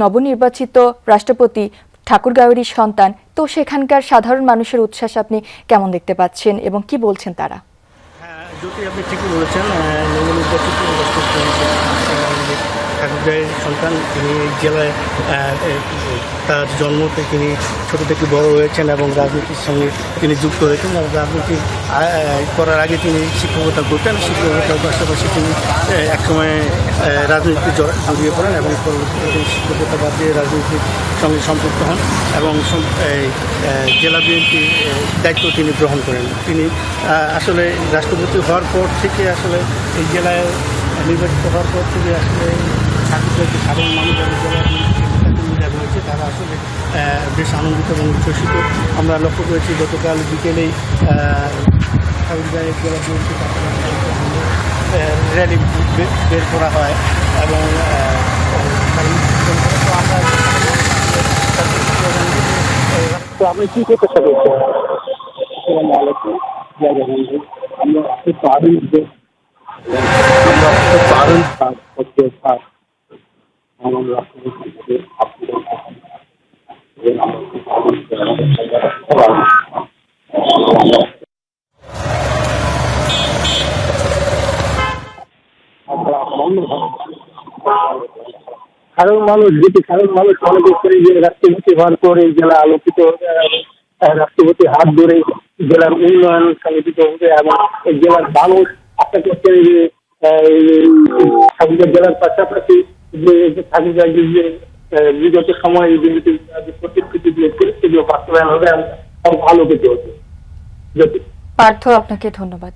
নবনির্বাচিত রাষ্ট্রপতি ঠাকুরগাঁওয়েরই সন্তান, তো সেখানকার সাধারণ মানুষের উচ্ছ্বাস আপনি কেমন দেখতে পাচ্ছেন এবং কি বলছেন তারা? হ্যাঁ, যদি আপনি ঠিকই বলেছেন, নবনির্বাচিত ঠাকুরগাঁয়ের সন্তান। তিনি এই জেলায় তার জন্ম থেকে তিনি ছোটো থেকে বড় হয়েছেন এবং রাজনীতির সঙ্গে তিনি যুক্ত হয়েছেন। রাজনীতি করার আগে তিনি শিক্ষকতা করতেন। শিক্ষকতার পাশাপাশি তিনি একসময় রাজনীতি জড়িয়ে পড়েন এবং পরবর্তীতে তিনি শিক্ষকতা বাদ দিয়ে রাজনীতির সঙ্গে সম্পৃক্ত হন এবং জেলা বিএনপির দায়িত্ব তিনি গ্রহণ করেন। তিনি আসলে রাষ্ট্রপতি হওয়ার পর থেকে আসলে এই জেলায় নির্বাচিত হওয়ার পর থেকে আসলে ঠাকুরগাঁওকে সাধারণ মানুষ এবং জেলা রয়েছে তারা আসলে বেশ আনন্দিত এবং উচ্ছ্বসিত। আমরা লক্ষ্য করেছি গতকাল বিকেলেই ঠাকুরগাঁয়ের জেলা বিএনপি র্যালি বের করা হয় এবং আপনি কি করতে চাইছেন? আমরা দারুণ কাজ করতে সাধারণ মানুষ মনে করছেন যে রাষ্ট্রপতি হওয়ার পর এই জেলা আলোকিত রাষ্ট্রপতি হাত ধরে জেলার উন্নয়ন সংগঠিত হবে এবং এই জেলার মানুষ আশা করছেন যে ঠাকুরগাঁও জেলার পাশাপাশি যে ঠাকুরগাঁও যে বিগত সময়ে প্রতিশ্রুতি দিয়ে সেগুলো বাস্তবায়ন হবে এবং আলোকিত হবে। পার্থ, আপনাকে ধন্যবাদ।